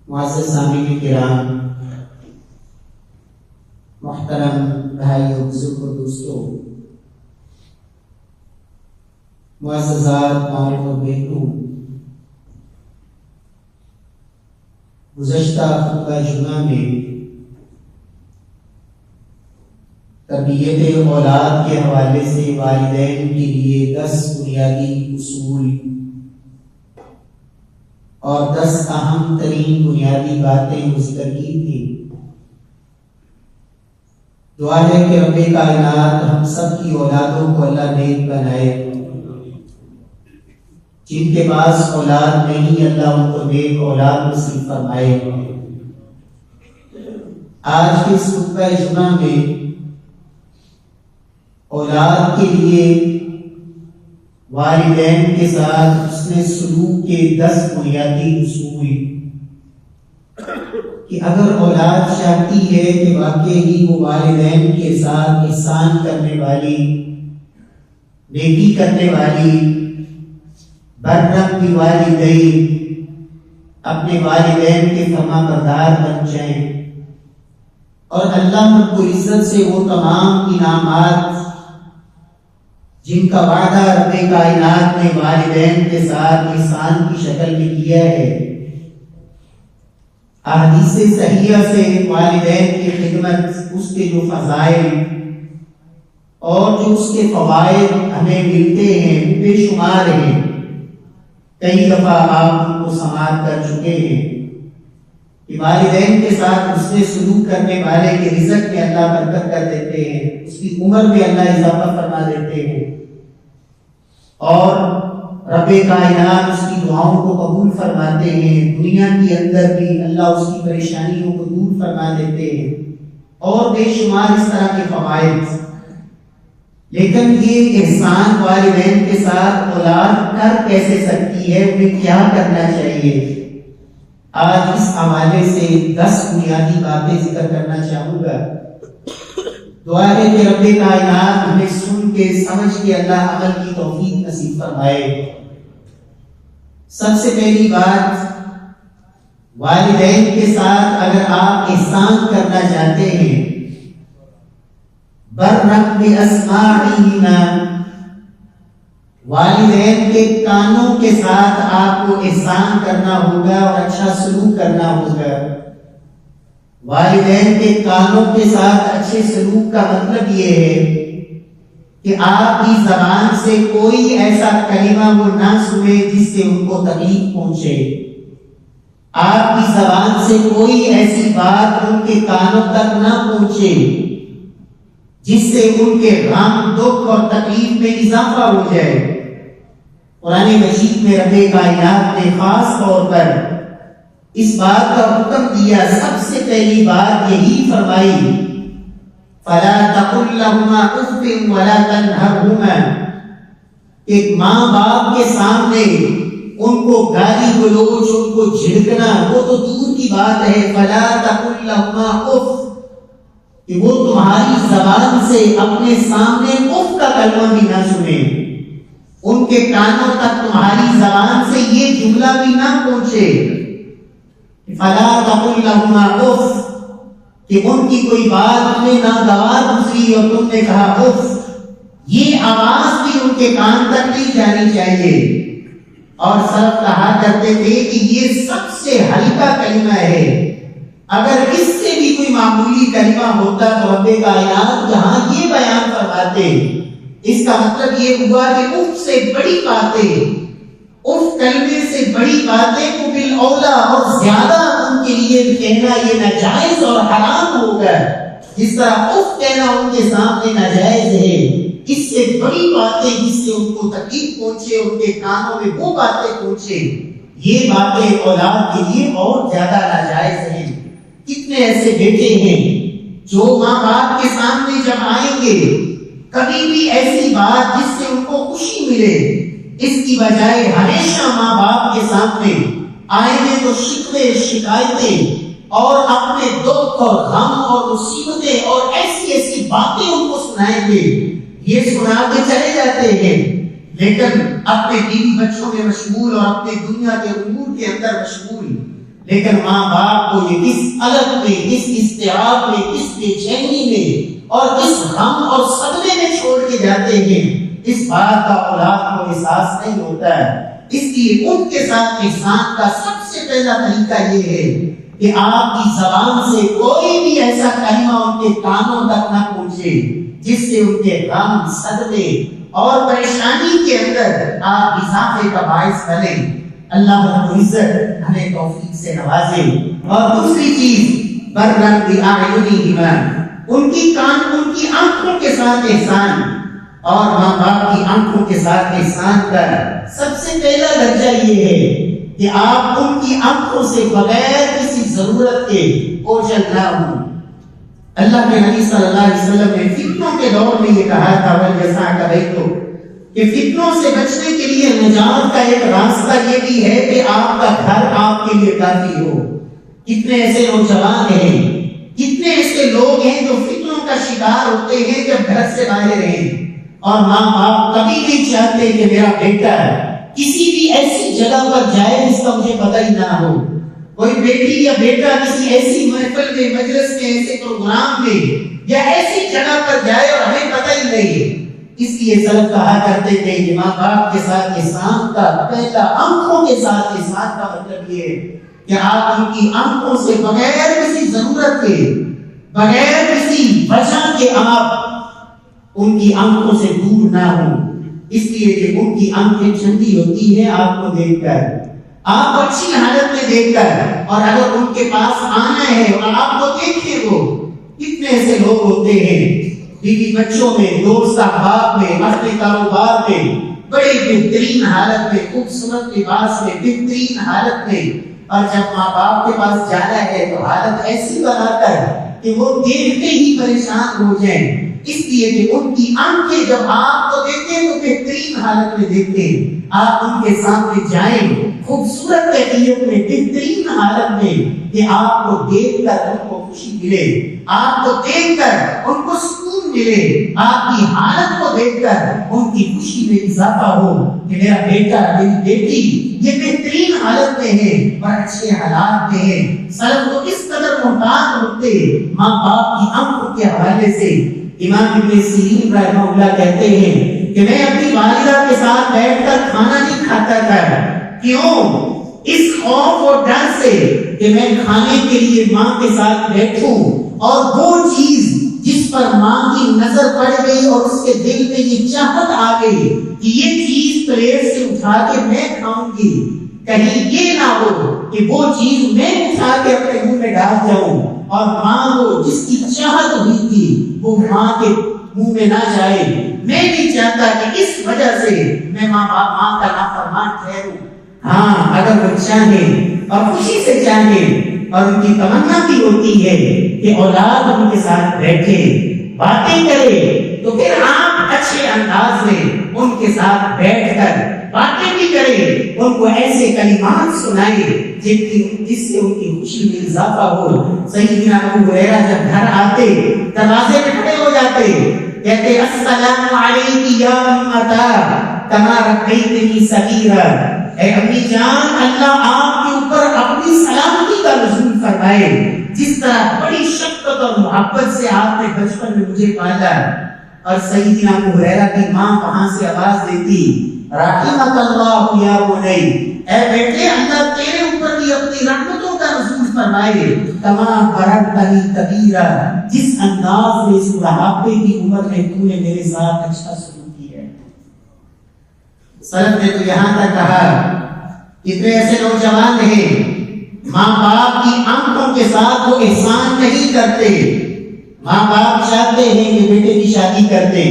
معزز سامعین کرام، محترم بھائیوں، بزرگوں، دوستوں، معززات ماؤں اور بہنوں، گزشتہ خطبہ جمعہ میں تربیت اولاد کے حوالے سے والدین کے لیے 10 بنیادی اصول اور 10 اہم ترین بنیادی باتیں ذکر کی تھی۔ دعا ہے کہ رب کائنات ہم سب کی اولادوں کو اللہ نیک بنائے، جن کے پاس اولاد نہیں اللہ ان کو نیک اولاد نصیب فرمائے۔ آج کے اس خطبہ جمعہ میں اولاد کے لیے والدین کے ساتھ حسن سلوک کے 10 بنیادی اصول، کہ اگر اولاد چاہتی ہے کہ واقعی وہ والدین کے ساتھ احسان کرنے والی، نیکی کرنے والی، بررحم والدین، اپنے والدین کے فرما بردار بن جائیں اور اللہ رب العزت سے وہ تمام انعامات جن کا وعدہ رب کائنات نے والدین کے ساتھ احسان کی شکل میں کیا ہے، احادیث صحیحہ سے والدین کی خدمت، اس کے جو فضائل اور جو اس کے فوائد ہمیں ملتے ہیں وہ بے شمار ہیں۔ کئی دفعہ آپ ان کو سماعت کر چکے ہیں کہ والدین کے ساتھ حسن سلوک کرنے والے کے رزق میں اللہ برکت کر دیتے ہیں، اس کی عمر میں اللہ اضافہ فرما دیتے ہیں، اور رب کائنات اس کی دعاؤں کو قبول فرماتے ہیں۔ دنیا کے اندر بھی اللہ اس کی پریشانیوں کو دور فرما دیتے ہیں، اور بے شمار اس طرح کے فوائد۔ لیکن یہ احسان والدین کے ساتھ اولاد کر کیسے سکتی ہے، انہیں کیا کرنا چاہیے؟ آج اس حوالے سے 10 بنیادی باتیں ذکر کرنا چاہوں گا۔ دعا ہے کہ رب کائنات ہمیں سن کے سمجھ کے اللہ عمل کی توفیق نصیب فرمائے۔ سب سے پہلی بات، والدین کے ساتھ اگر آپ احسان کرنا چاہتے ہیں، بررحم باسماعہما، والدین کے کانوں کے ساتھ آپ کو احسان کرنا ہوگا اور اچھا سلوک کرنا ہوگا۔ والدین کے کانوں کے ساتھ اچھے سلوک کا مطلب یہ ہے کہ آپ کی زبان سے کوئی ایسا کلمہ وہ نہ سنے جس سے ان کو تکلیف پہنچے، آپ کی زبان سے کوئی ایسی بات ان کے کانوں تک نہ پہنچے جس سے ان کے غم، دکھ اور تکلیف میں اضافہ ہو جائے۔ قرآن مجید میں رب کائنات نے خاص طور پر اس بات کا حکم دیا، سب سے پہلی بات یہی فرمائی، فَلَا تَقُلْ لَهُمَا أُفٍّ وَلَا تَنْهَرْهُمَا، ایک ماں باپ کے سامنے ان کو گالی گلوچ، ان کو جھڑکنا وہ تو دور کی بات ہے۔ فَلَا تَقُلْ لَهُمَا أُفٍّ، کہ وہ تمہاری زبان سے اپنے سامنے اف کا کلمہ بھی نہ سنیں، ان کے کانوں تک تمہاری زبان سے یہ جملہ بھی نہ پہنچے۔ فلا تقل لهما اف، کہ ان کی کوئی بات تمہیں ناگوار گزری اور تم نے کہا اف، یہ آواز بھی ان کے کان تک نہیں جانی چاہیے۔ اور سلف کہا کرتے تھے کہ یہ سب سے ہلکا کلمہ ہے، اگر اس سے بھی کوئی معمولی کلمہ ہوتا تو رب کائنات جہاں یہ بیان فرماتے، اس کا مطلب یہ ہوا کہ اف سے بڑی باتیں، اف کلمے سے بڑی باتیں کو بالاولیٰ اور زیادہ ان کے لیے کہنا یہ ناجائز اور حرام ہوگا۔ جس طرح اف کہنا ان کے سامنے ناجائز ہے، اس سے بڑی باتیں جس سے ان کو تکلیف پہنچے، ان کے کانوں میں وہ باتیں پہنچے، یہ باتیں اولاد کے لیے اور زیادہ ناجائز ہیں۔ کتنے ایسے بیٹے ہیں جو ماں باپ کے سامنے جب آئیں گے، کبھی بھی ایسی بات جس سے ان کو خوشی ملے، اس کی بجائے ہمیشہ ماں باپ کے سامنے آئیں گے تو شکوے، شکایتیں اور اپنے دکھ اور غم اور مصیبتیں اور ایسی ایسی باتیں ان کو سنائیں گے۔ یہ سنا کے چلے جاتے ہیں، لیکن اپنے بیوی بچوں میں مشغول اور اپنے دنیا کے امور کے اندر مشغول۔ لیکن ماں باپ کو یہ کس الگ میں، کس اضطراب میں، کس بے چینی میں اور کس غم اور صدمے میں چھوڑ کے جاتے ہیں، اس بات کا اولاد کو احساس نہیں ہوتا ہے۔ اس لیے ان کے ساتھ احسان کا سب سے پہلا طریقہ یہ ہے کہ آپ کی زبان سے کوئی بھی ایسا کلمہ ان کے کانوں تک نہ پہنچے جس سے ان کے غم، صدمے اور پریشانی کے اندر آپ اضافے کا باعث بنے۔ اللہ رب العزت ہمیں توفیق سے نوازے۔ اور دوسری چیز، برًا بِأَعْيُنِهِمَا، ان کی آنکھوں کے ساتھ احسان، اور ماں باپ کی آنکھوں کے ساتھ احسان کا سب سے پہلا درجہ یہ ہے کہ آپ ان کی آنکھوں سے بغیر کسی ضرورت کے اوجھل نہ ہوں۔ اللہ کے نبی صلی اللہ علیہ وسلم نے فتنوں کے دور میں یہ کہا تھا وَلْيَسْعَكَ بَيْتُكَ، کہ فتنوں سے بچنے کے لیے نجات کا ایک راستہ یہ بھی ہے کہ آپ کا گھر آپ کے لیے کافی ہو۔ کتنے ایسے نوجوان ہیں، کتنے ایسے لوگ ہیں جو فتنوں کا شکار ہوتے ہیں جب گھر سے باہر ہیں، اور ماں باپ کبھی نہیں چاہتے کہ میرا بیٹا کسی بھی ایسی جگہ پر جائے جس کا مجھے پتہ ہی نہ ہو، کوئی بیٹی یا بیٹا کسی ایسی محفل میں، مجلس میں، ایسے پروگرام میں یا ایسی جگہ پر جائے اور ہمیں پتہ ہی نہیں۔ اس لیے سلف کہا کرتے تھے کہ ماں باپ کے ساتھ احسان کا پہلا آنکھوں کے ساتھ احسان کا مطلب یہ ہے کہ آپ ان کی آنکھوں سے بغیر کسی ضرورت کے، بغیر کسی وجہ کے آپ ان کی آنکھوں سے دور نہ ہوں، اس لیے کہ ان کی آنکھیں ٹھنڈی ہوتی ہیں آپ کو دیکھ کر، آپ اچھی حالت میں دیکھ کر، اور اگر ان کے پاس آنا ہے اور آپ کو دیکھیں، وہ کتنے ایسے لوگ ہوتے ہیں بیوی بچوں میں، دوست احباب میں، اپنے کاروبار میں، بڑے بہترین حالت میں، خوبصورت لباس میں، بہترین حالت میں، اور جب ماں باپ کے پاس جانا ہے تو حالت ایسی بنا کر کہ وہ دیکھتے ہی پریشان ہو جائیں۔ اس لیے کہ ان کی آنکھیں جب آپ کو دیکھیں تو بہترین حالت میں دیکھیں، آپ ان کے سامنے جائیں خوبصورت کیفیت میں، بہترین حالت میں، کہ آپ کو دیکھ کر ان کو خوشی ملے، آپ کو دیکھ کر ان کو سکون ملے، آپ کی حالت کو دیکھ کر ان کی خوشی میں اضافہ ہو کہ میرا بیٹا، میری بیٹی یہ بہترین حالت میں ہے اور اچھے حالات میں ہے۔ سلف کو اس قدر محتاط ہوتے ماں باپ کی آنکھوں کے حوالے سے۔ امام ابن سیرین رحمہ اللہ کہتے ہیں کہ میں اپنی والدہ کے ساتھ بیٹھ کر کھانا نہیں کھاتا تھا، کیوں؟ اس خوف اور ڈر سے کہ میں کھانے کے لیے ماں کے ساتھ بیٹھوں اور وہ چیز جس پر ماں کی نظر پڑ گئی اور اس کے دل میں یہ چاہت آ گئی کہ یہ چیز پلیٹ سے اٹھا کے میں کھاؤں گی، کہیں یہ نہ ہو کہ وہ چیز میں اٹھا کے اپنے منہ میں ڈال جاؤں اور ماں کو جس کی چاہت ہوئی تھی وہ ماں کے منہ میں نہ جائے۔ میں نہیں چاہتا کہ اس وجہ سے میں ماں کا نافرمان ٹھہروں۔ ہاں، اگر وہ چاہیں اور خوشی سے چاہیں اور ان کی تمنا بھی ہوتی ہے کہ اولاد ان کے ساتھ بیٹھے باتیں کرے، تو پھر آپ اچھے انداز میں ان کے ساتھ بیٹھ کر باتیں بھی کریں، ان کو ایسے کلمات سنائیں جس سے ان کی خوشی میں اضافہ ہو۔ سیدنا ابو ہریرہ جب گھر آتے دروازے میں کھڑے ہو جاتے، کہتے السلام علیک یا امتا کما ربیتنی صغیرا، اے امی جان، اللہ آپ کے اوپر اپنی سلامتی کا نزول فرمائے، جس طرح بڑی شفقت اور محبت سے آپ نے بچپن میں مجھے پالا۔ اور سیدنا ابو ہریرہ کی ماں وہاں سے آواز دیتی رحمک اللہ یا بنی، اے بیٹے اللہ تیرے اوپر بھی اپنی رحمتوں کا نزول فرمائے، کما بررتنی کبیرا، جس انداز میں اس بڑھاپے کی عمر میں تو نے میرے ساتھ اچھا سلوک کیا ہے۔ سلف نے تو یہاں تک کہا کتنے ایسے نوجوان ہیں ماں باپ کی آنکھوں کے ساتھ وہ احسان نہیں کرتے۔ ماں باپ چاہتے ہیں کہ بیٹے کی شادی کرتے،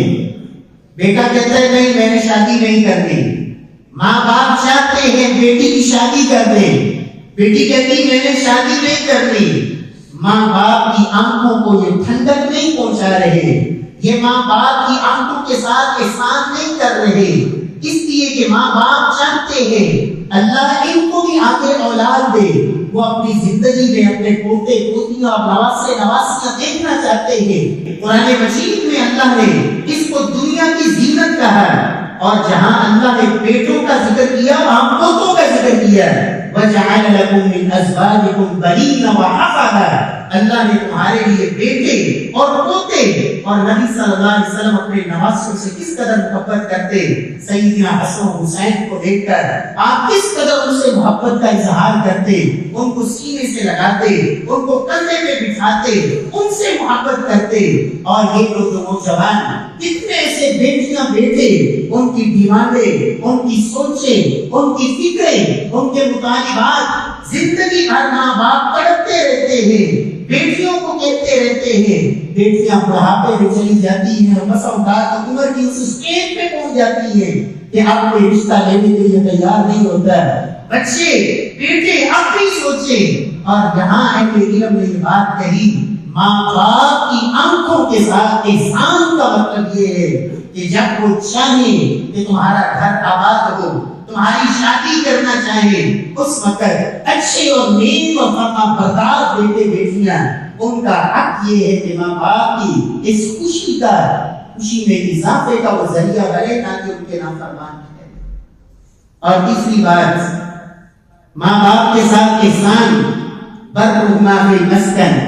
بیٹا کہتا ہے نہیں میں نے شادی نہیں کرنی۔ ماں باپ چاہتے ہیں بیٹی کی شادی کر دے، بیٹی کہتی میں نے شادی نہیں کرنی۔ ماں باپ کی آنکھوں کو یہ ٹھنڈک نہیں پہنچا رہے، یہ ماں باپ کی آنکھوں کے ساتھ احسان نہیں کر رہے، اس لیے کہ ماں باپ چاہتے ہیں اللہ ان کو بھی آگے اولاد دے، وہ اپنی زندگی میں اپنے پوتے پوتیاں اور نواسے نواسیاں دیکھنا چاہتے ہیں۔ قرآن مجید میں اللہ نے اس کو دنیا کی زینت کہا، اور جہاں اللہ نے بیٹوں کا ذکر کیا وہاں پوتوں کا ذکر کیا۔ وَجَعَلَ لَكُم مِّنْ أَزْوَاجِكُمْ بَنِينَ وَحَفَدَةً، اللہ نے تمہارے لیے بیٹے اور پوتے، اور نبی صلی اللہ علیہ وسلم اپنے نواسوں سے کس قدر محبت کرتے، سیدنا حسن و حسین کو دیکھ کر آپ کس قدر ان سے محبت کا اظہار کرتے، ان کو سینے سے لگاتے، ان کو کندھے پہ بٹھاتے، ان سے محبت کرتے، اور یہ لوگ نوجوان کتنے ایسے بیٹیاں بیٹے ان کی ڈیمانڈیں، ان کی سوچیں، ان کی فکریں، ان کے مطالبات، زندگی بھر ماں باپ تڑپتے رہتے ہیں، بیٹیوں کو کہتے رہتے ہیں، بیٹیاں بڑھاپے میں چلی جاتی ہیں اور بس اوقات عمر کی اس اسٹیج پہ پہنچ جاتی ہیں کہ اب کوئی رشتہ لینے کے لیے تیار نہیں ہوتا ہے۔ بچے بیٹے اپنی سوچیں، اور یہاں اہل علم نے یہ بات کہی، ماں باپ کی آنکھوں کے ساتھ احسان کا مطلب یہ ہے کہ جب وہ چاہے کہ تمہارا گھر آباد ہو، تمہاری شادی کرنا چاہے، اس وقت اچھے اور نیک اور فرما بردار بیٹے بیٹیاں، ان کا حق یہ ہے کہ ماں باپ کی اس خوشی میں اضافے کا وہ ذریعہ بنے، نہ کہ ان کے نافرمان ہے۔ اور تیسری بات، ماں باپ کے ساتھ احسان، برہما فی المسکن،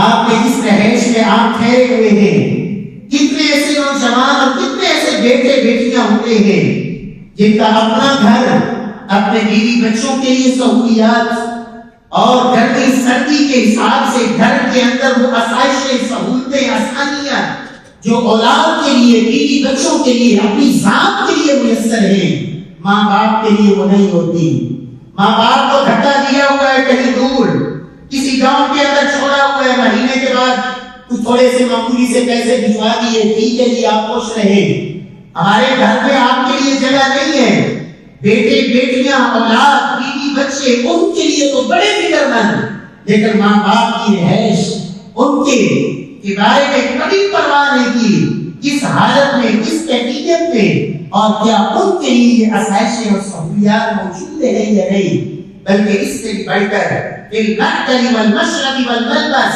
آپ نے جس رہائش میں آپ ٹھہرے ہوئے ہیں، کتنے ایسے نوجوان اور کتنے ایسے بیٹے بیٹیاں ہوتے ہیں جن کا اپنا گھر، اپنے بیوی بچوں کے لیے سہولیات اور گرمی سردی کے حساب سے گھر کے اندر وہ آسائشیں، سہولتیں، آسانیاں جو اولاد کے لیے، بیوی بچوں کے لیے، اپنی ذات کے لیے میسر ہیں، ماں باپ کے لیے وہ نہیں ہوتی۔ ماں باپ کو دھکا دیا ہوا ہے کہیں دور، کسی گاؤں کے اندر چھوڑا ہوا ہے، مہینے کے بعد کچھ تھوڑے سے معمولی سے پیسے بھجوا دیے، ٹھیک ہے جی آپ خوش رہے، ہمارے گھر میں آپ کے لیے جگہ نہیں ہے۔ بیٹے بیٹیاں، اولاد، بیوی بچے، ان کے لیے تو بڑے فکر مند، لیکن ماں باپ کی رہائش ان کے بارے میں کبھی پرواہ نہیں کی، کس حالت میں، کس کیفیت میں، اور کیا ان کے لیے آسائشیں اور سہولیات موجود ہیں یا نہیں۔ بلکہ اس سے بھی بڑھ کر بالمأکل والمشرب والملبس،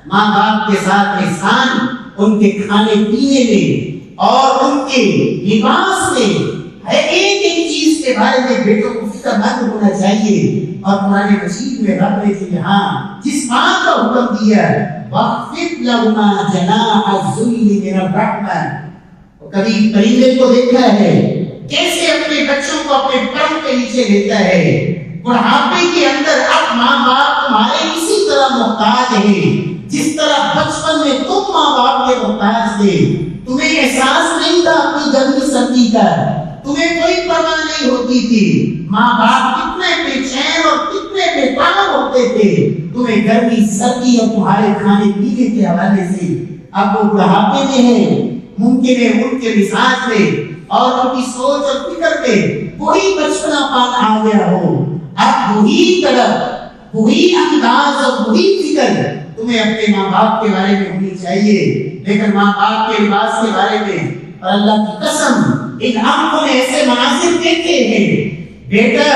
ماں باپ کے ساتھ احسان ان کے کھانے پینے میں اور ان کے لباس میں، ایک ایک چیز کے بارے میں بیٹوں کو فکر مند ہونا چاہیے۔ اور قرآن مجید میں رب نے یہاں جس بات کا حکم دیا، وَخْفِضْ لَهُمَا جَنَاحَ الذُّلِّ مِنَ الرَّحْمَةِ، کبھی پرندے کو دیکھا ہے کیسے اپنے بچوں کو اپنے پر کے نیچے لیتا ہے۔ بڑھاپے کے اندر اب ماں باپ تمہارے اسی طرح محتاج ہیں جس طرح بچپن میں تم ماں باپ کے محتاج تھے، تمہیں احساس نہیں تھا اپنی گرمی سردی کا، تمہیں کوئی پرواہ نہیں ہوتی تھی، ماں باپ کتنے بے چین اور کتنے بے تاب ہوتے تھے تمہیں گرمی سردی اور تمہارے کھانے پینے کے حوالے سے۔ اب وہ بڑھاپے میں ہیں، ممکن ہے ان کے مزاج میں اور ان کی سوچ اور فکر میں وہی بچپنا پان آ گیا ہو، اب وہی طرف، وہی انداز اور وہی فکر تمہیں اپنے ماں باپ کے بارے میں ہونی چاہیے۔ لیکن ماں باپ کے لباس کے بارے میں، اور اللہ کی قسم ان آنکھوں نے ایسے مناظر دیکھے ہیں، بیٹا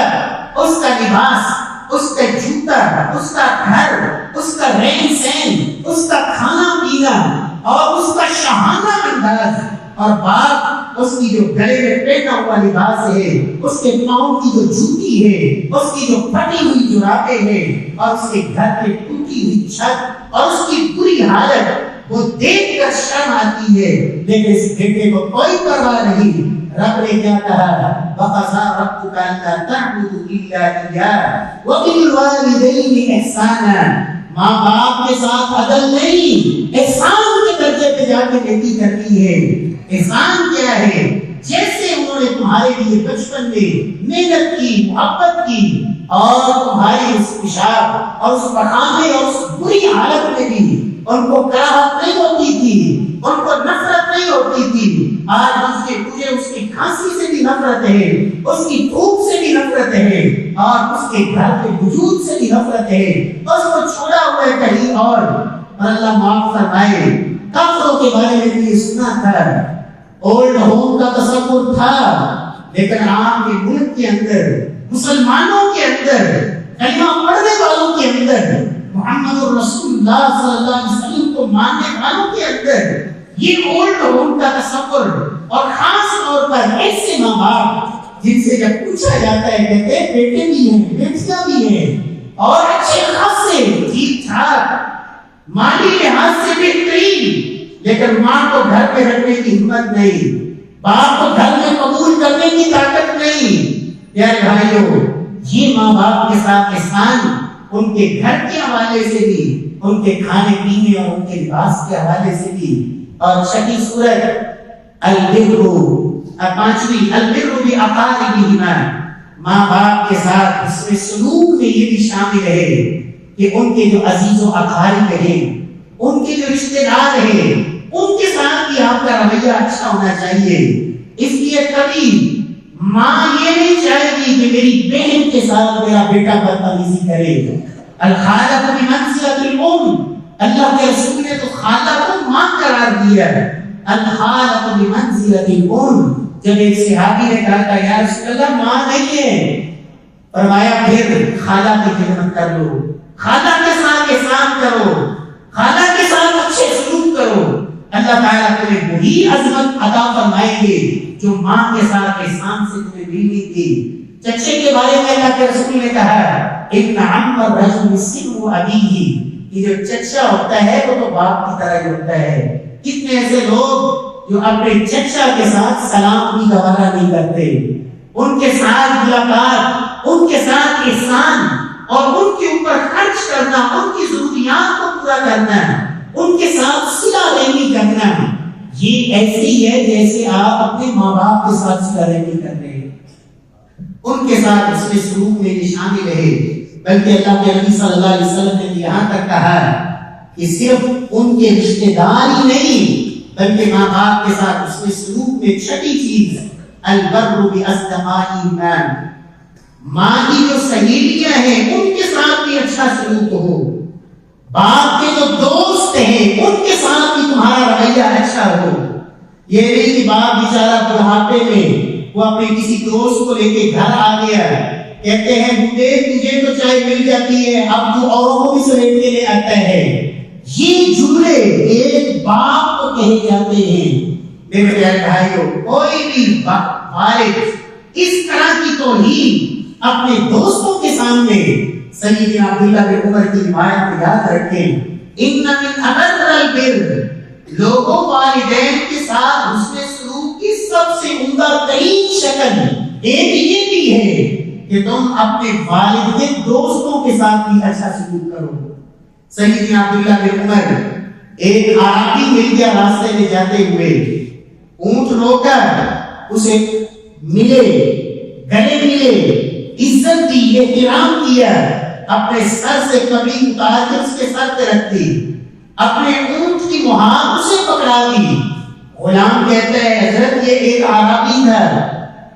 اس کا لباس، اس کا جوتا، اس کا گھر، اس کا رہن سہن، اس کا کھانا پینا اور اس کا شاہانہ انداز، اور باپ اس کی جو گلے میں پہنا ہوا لباس ہے، اس کے پاؤں کی جو جوتی ہے، اس کی جو پھٹی ہوئی جرابیں ہیں، اور اس کے گھر کی ٹوٹی ہوئی چھت اور اس کی بری حالت، وہ دیکھ کر شرم آتی ہے، لیکن اس بیٹے کو کوئی پرواہ نہیں۔ رب نے کیا کہا، وَقَضَىٰ رَبُّكَ أَلَّا تَعْبُدُوا إِلَّا إِيَّاهُ وَبِالْوَالِدَيْنِ إِحْسَانًا، ماں باپ کے ساتھ عدل نہیں، احسان کے درجے پہ جا کے نیکی کرنی ہے۔ احسان کیا ہے؟ جیسے انہوں نے تمہارے لیے بچپن میں محنت کی، محبت کی، اور تمہاری اس پیشاب اور اس پخانے اور اس بری حالت میں بھی ان کو کراہت نہیں ہوتی تھی، ان کو نفرت نہیں ہوتی تھی، آج تجھے اس کی کھانسی سے بھی نفرت ہے، اس کی دھوپ سے بھی نفرت ہے، اور اس کے گھر کے وجود سے بھی نفرت ہے، اس کو چھوڑا ہوا ہے کہیں اور اللہ معاف فرمائے۔ کافروں کے بارے میں بھی سنا تھا، اولڈ ہوم کا تصور تھا، لیکن عام کے ملک کے اندر، مسلمانوں کے اندر، کلمہ پڑھنے والوں کے اندر، محمد رسول اللہ صلی اللہ علیہ وسلم کو ماننے والوں کے اندر یہ اولڈ ہوم کا تصور، اور خاص طور پر ایسے ماں باپ جن سے جب پوچھا جاتا ہے کہتے ہیں بیٹے بھی ہیں بیٹیاں بھی ہیں اور اچھے خاصے ٹھیک ٹھاک مالی لحاظ سے بہترین، لیکن ماں کو گھر میں رکھنے کی ہمت نہیں، باپ کو گھر میں قبول کرنے کی طاقت نہیں۔ پیارے بھائیوں، یہ ماں باپ کے ساتھ احسان ان کے گھر کے حوالے سے بھی، ان کے کھانے پینے اور ان کے لباس کے حوالے سے بھی۔ اور چھٹی سورت البر، پانچویں البر باقاربہما، ماں باپ کے ساتھ اس میں سلوک میں یہ بھی شامل ہے کہ ان کے جو عزیز و اقارب ہیں، ان کے جو رشتہ دار ہیں، ان کے ساتھ بھی آپ کا رویہ اچھا ہونا چاہیے۔ اس لیے کبھی ماں یہ نہیں چاہے گی کہ میری بہن کے ساتھ میرا بیٹا بدتمیزی کرے۔ الخالہ بمنزلۃ الام، اللہ کے رسول نے تو خالہ کو ماں قرار دیا ہے۔ الخالہ بمنزلۃ الام، جب ایک صحابی نے کہا کہ یا رسول اللہ ماں نہیں ہے، فرمایا پھر خالہ کی خدمت کر لو، خالہ کے ساتھ احسان کرو، خالہ کے ساتھ اچھے سلوک کرو، اللہ تعالیٰ تمہیں وہی عظمت عطا فرمائیں گے جو ماں کے ساتھ احسان سے تمہیں ملنی تھی۔ چچے کے بارے میں اللہ کے رسول نے کہا ان عم الرجل سن ابیہ، یہ جو چچا ہوتا ہے وہ تو باپ کی طرح ہی ہوتا ہے۔ کتنے ایسے لوگ جو اپنے چچا کے ساتھ سلام بھی گوارا نہیں کرتے، ان کے ساتھ ملاقات، ان کے ساتھ احسان اور ان کے اوپر خرچ کرنا، ان کی ضروریات کو پورا کرنا، ان کے ساتھ صلہ رحمی کرنا، یہ ایسی ہے جیسے آپ اپنے ماں باپ کے ساتھ صلہ رحمی کر رہے ہیں۔ ان کے ساتھ اس میں سلوک میں شامل ہے، بلکہ اللہ کے نبی صلی اللہ علیہ وسلم نے یہاں تک کہا کہ صرف ان کے رشتہ دار ہی نہیں بلکہ ماں باپ کے ساتھ اس میں سلوک میں چھٹی چیز البر باصدقائہما، ماں کی جو سہیلیاں ہیں ان کے ساتھ بھی اچھا سلوک ہو، باپ کے جو دوست ہیں ان کے ساتھ بھی تمہارا رویہ اچھا ہو۔ یہ نہیں کہ باپ بیچارہ بڑھاپے میں وہ اپنے کسی دوست کو لے کے گھر آ گیا، کہتے ہیں بوڑھے تجھے تو چائے مل جاتی ہے، اب تو اوروں کو بھی سمیٹ کے لے آتا ہے۔ یہ جملے ایک باپ کو کہے جاتے ہیں۔ میرے پیارے بھائیوں، کوئی بھی والد اس طرح کی توہین اپنے دوستوں کے سامنے، سیدنا عبداللہ بن عمر کی روایت یاد رکھیں، ان من ابر البر، لوگوں والدین کے ساتھ حسن سلوک کی سب سے عمدہ ترین شکل ایک یہ بھی ہے کہ تم اپنے والد کے دوستوں کے ساتھ بھی اچھا سلوک کرو۔ سیدنا عبداللہ بن عمر، ایک عربی مل گیا راستے میں جاتے ہوئے، اونٹ رو کر اسے ملے، گلے ملے، عزت دی، احترام کیا، اپنے سر سے کبھی اتار کے اس کے سر پہ رکھ دی، اپنے اونٹ کی مہار اسے پکڑا دی۔ غلام کہتا ہے حضرت یہ ایک عربی تھا،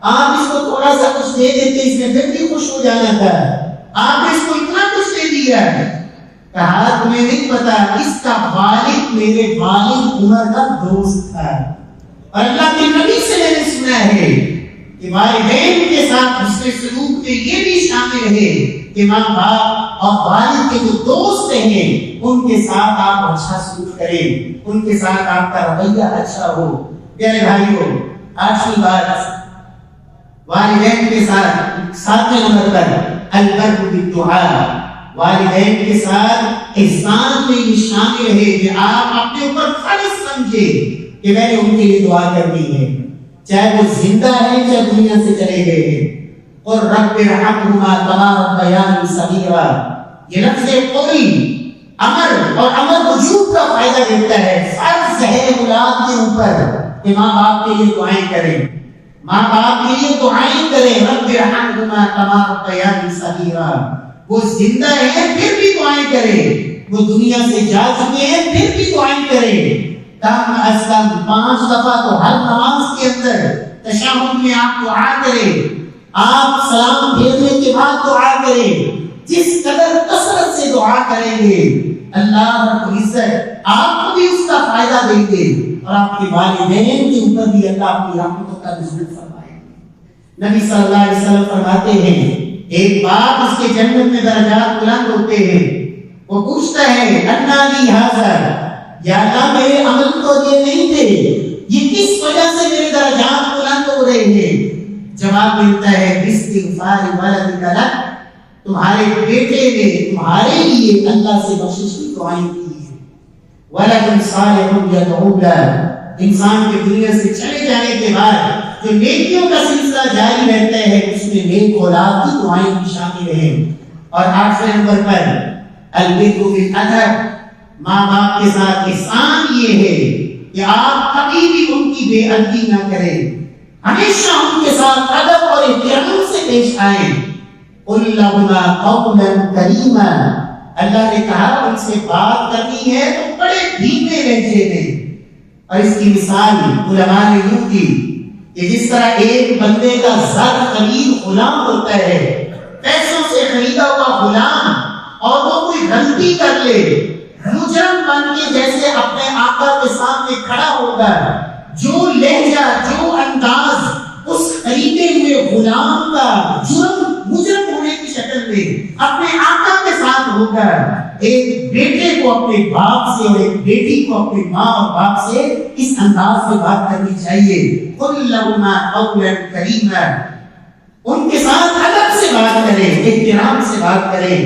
آپ اس کو تھوڑا سا کچھ دے دیتے اس نے پھر بھی خوش ہو جانا تھا، آپ نے اس کو اتنا کچھ دے دیا۔ کہا تمہیں نہیں پتا اس کا والد میرے والد عمر کا دوست تھا، اور اللہ کے نبی سے میں نے سنا ہے کہ والدین کے ساتھ حسن سلوک میں یہ بھی شامل ہے کہ ماں باپ اور والد کے جو دوست ہیں ان کے ساتھ آپ اچھا سلوک کریں، ان کے ساتھ آپ کا رویہ اچھا ہو۔ پیارے بھائیوں، آخری بات والدین کے ساتھ 7 نمبر پر البر بالدعاء، والدین کے ساتھ احسان میں یہ شامل ہے کہ آپ اپنے اوپر فرض سمجھے کہ میں نے ان کے لیے دعا کرنی ہے، چاہے وہ زندہ ہے چاہے دنیا سے چلے گئے ہیں۔ اور رب ارحمہما کما ربیانی صغیرا، یہ لفظ قولی امر اور امر وجوب کا فائدہ دیتا ہے۔ فرض ہے اولاد کے اوپر کہ ماں باپ کے لیے دعائیں کریں، ماں باپ کے لیے دعائیں کریں۔ رب ارحمہما کما ربیانی صغیرا، وہ زندہ ہیں پھر بھی دعائیں کریں، وہ دنیا سے جا چکے ہیں پھر بھی دعائیں کریں۔ کم از کم 5 دفعہ تو ہر نماز کے اندر تشہد میں آپ دعا کریں، آپ سلام پھیرنے کے بعد دعا کریں۔ جس قدر کثرت سے دعا کریں گے اللہ رب العزت آپ کو بھی اس کا فائدہ دیں گے، اور آپ کے والدین کے اوپر بھی اللہ اپنی رحمتوں کا نزول فرمائے گا۔ نبی صلی اللہ علیہ وسلم فرماتے ہیں ایک باپ اس کے جنت میں درجات بلند ہوتے ہیں، وہ پوچھتا ہے انا لی ھذا، یا اللہ میرے عمل تو یہ نہیں تھے، یہ کس وجہ سے میرے درجات بلند ہو رہے ہیں؟ جواب ملتا ہے باستغفار ولدک لک، تمہارے بیٹے نے تمہارے لیے اللہ سے بخشش کی دعائیں کی ہیں. ولد صالح یدعو لہ، انسان کے دنیا سے چلے جانے کے بعد جو نیکیوں کا سلسلہ جاری رہتا ہے اس میں نیک اولاد کی دعائیں بھی شامل ہیں. اور 8ویں نمبر پر البر بالادب، ماں باپ کے ساتھ احسان یہ ہے کہ آپ کبھی بھی ان کی بے ادبی نہ کریں، ہمیشہ ان کے ساتھ ادب اور احترام سے پیش آئیں. قل لهما قولا کریما، اللہ نے کہا ان سے بات کرنی ہے تو بڑے دھیمے لہجے میں. اور اس کی مثال علماء نے یوں کی کہ جس طرح ایک بندے کا زر خرید غلام ہوتا ہے، پیسوں سے خریدا ہوا غلام، اور وہ کوئی غلطی کر لے مجرم بن کے جیسے اپنے آقا کے سامنے کھڑا ہوگا، جو لہجہ جو انداز اس خریدے ہوئے غلام کا مجرم ہونے کی شکل میں اپنے آقا کے ساتھ ہوگا، ایک بیٹے کو اپنے باپ سے اور ایک بیٹی کو اپنے ماں اور باپ سے اس انداز سے بات کرنی چاہیے. قل لهما قولا کریما، ان کے ساتھ ادب سے بات کریں، احترام سے بات کریں،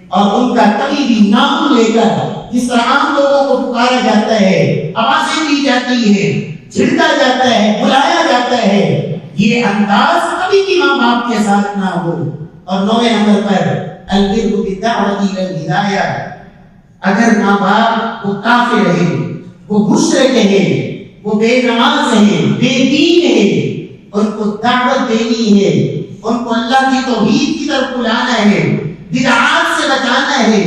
اور ان کا کبھی بھی نام لے کر جس طرح عام لوگوں کو پکارا جاتا ہے، آوازیں دی جاتی ہیں، جھڑکا جاتا ہے، بلایا جاتا ہے، یہ انداز کبھی بھی ماں باپ کے ساتھ نہ ہو. اور 9ویں نمبر پر البر بالدعوۃ الی الہدایہ، اگر ماں باپ وہ کافر ہیں، وہ مشرک ہیں، وہ بے نماز ہیں، بے دین ہیں، ان کو دعوت دینی ہے، ان کو اللہ کی توحید کی طرف بلانا ہے، بدعات سے بچانا ہے،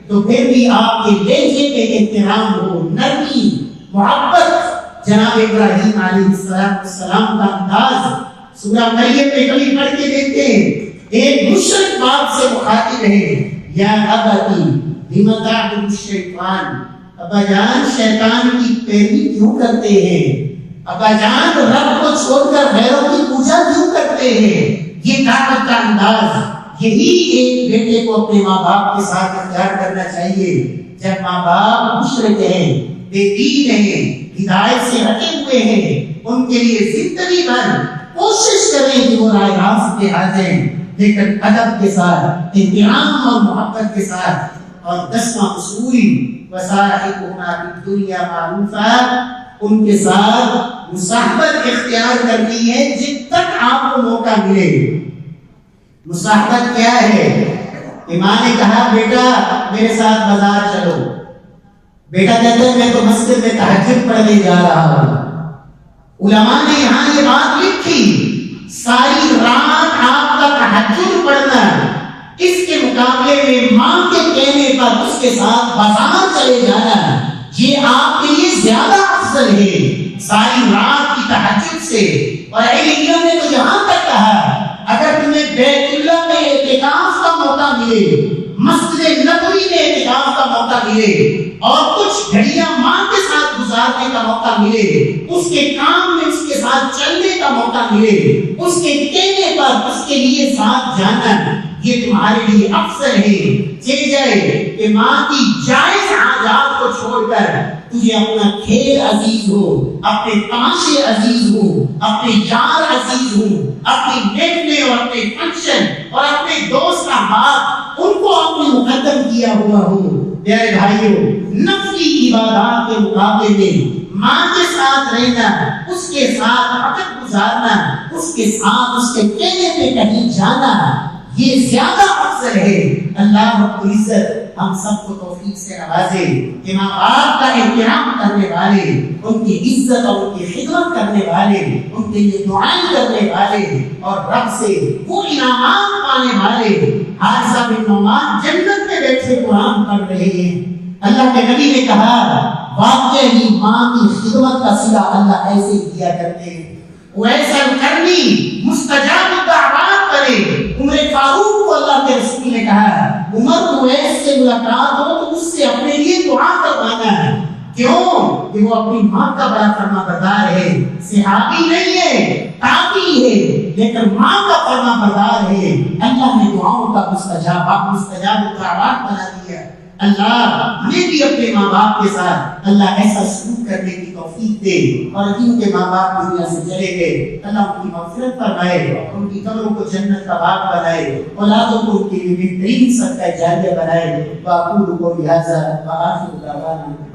تو پھر بھی آپ کے لہجے پہ احترام ہو، نرمی، محبت. جناب ابراہیم علیہ السلام کا انداز سورہ مریم میں کبھی پڑھ کے دیکھتے ہیں، ایک مشرک باپ سے مخاطب ہے، یا ابتی لم تعبد الشیطان، ابا جان شیطان کی پیروی کیوں کرتے ہیں، ابا جان رب کو چھوڑ کر غیروں کی پوجا کیوں کرتے ہیں. یہ دعوت کا انداز یہی ایک بیٹے کو اپنے ماں باپ کے ساتھ اختیار کرنا چاہیے. جب ماں باپ مشرک ہیں، بے دین ہیں، ہدایت سے ہٹے ہوئے ہیں، ان کے لیے زندگی بھر کوشش کریں کہ وہ راہ راست پہ آ جائیں، لیکن ادب کے ساتھ، احترام اور محبت کے ساتھ. اور 10واں اصول وصاحبهما فی الدنیا معروفا، ان کے ساتھ مصاحبت اختیار کرنی ہے جب تک آپ کو موقع ملے. مصاحبت کیا ہے؟ کہ ماں نے کہا بیٹا میرے ساتھ بازار چلو، بیٹا کہتا ہے میں تو مسجد میں تہجد پڑھنے جا رہا ہوں. علماء نے یہاں یہ بات لکھی، ساری رات آپ کا تہجد پڑھنا، اس کے مقابلے میں ماں کے کہنے پر اس کے ساتھ بازار چلے جانا، یہ آپ کے لیے زیادہ افضل ہے ساری رات کی تہجد سے. اور اہل علم نے تو یہاں تک کہا اگر تمہیں بیت اللہ میں اعتکاف کا موقع ملے، مسجد نبوی میں اعتکاف کا موقع ملے، اور کچھ گھڑیاں ماں کے ساتھ گزارنے کا موقع ملے، اس کے کام میں اس کے ساتھ چلنے کا موقع ملے، اس کے کہنے پر اس کے لیے ساتھ جانا، یہ تمہارے لیے افضل ہے. چلے جائے کہ ماں کی جائز حاجات کو چھوڑ کر تجھے اپنا کھیل عزیز ہو، اپنے تماشے عزیز ہو، اپنے یار عزیز ہو، اپنی محفلیں اور اپنے فنکشن اور اپنے دوست احباب ان کو اپنے مقدم کیا ہوا ہو. پیارے بھائیوں، نفلی عبادات کے مقابلے میں ماں کے ساتھ رہنا، اس کے ساتھ وقت گزارنا، اس کے ساتھ اس کے کہنے پہ کہیں جانا، یہ زیادہ افضل ہے. اللہ رب العزت ہم سب کو توفیق سے نوازے کہ ماں باپ کا احترام کرنے والے، ان کی عزت اور ان کی خدمت کرنے والے، ان کے لیے دعائیں کرنے والے اور رب سے وہ انعامات پانے والے. حارثہ بن نعمان جنت میں بیٹھے قرآن پڑھ رہے ہیں. اللہ کے نبی نے کہا واقعی ماں کی خدمت کا صلہ اللہ ایسے کیا کرتے ہیں، ویسا کرنی مستجاب الدعوات کرے. عمر فاروق کو اللہ کے رسول نے کہا عمر کو ایسے ملاقات ہو تو اس سے اپنے لیے دعا کروانا ہے. کیوں؟ کہ وہ اپنی ماں کا بڑا فرما بردار ہے، صحابی نہیں ہے، تابعی ہے، لیکن ماں کا فرما بردار ہے. اللہ نے دعاؤں کا مستجاب الدعوات بنا دیا. اللہ ہمیں بھی اپنے ماں باپ کے ساتھ اللہ ایسا سلوک کرنے کی توفیق دے، اور جن کے ماں باپ دنیا سے چلے گئے اللہ ان کی مغفرت فرمائے، ان کی قبروں کو جنت کا باغ بنائے، اولادوں کو ان کے لیے بہترین صدقہ جاریہ بنائے۔ وأقول قولي هذا وآخر دعوانا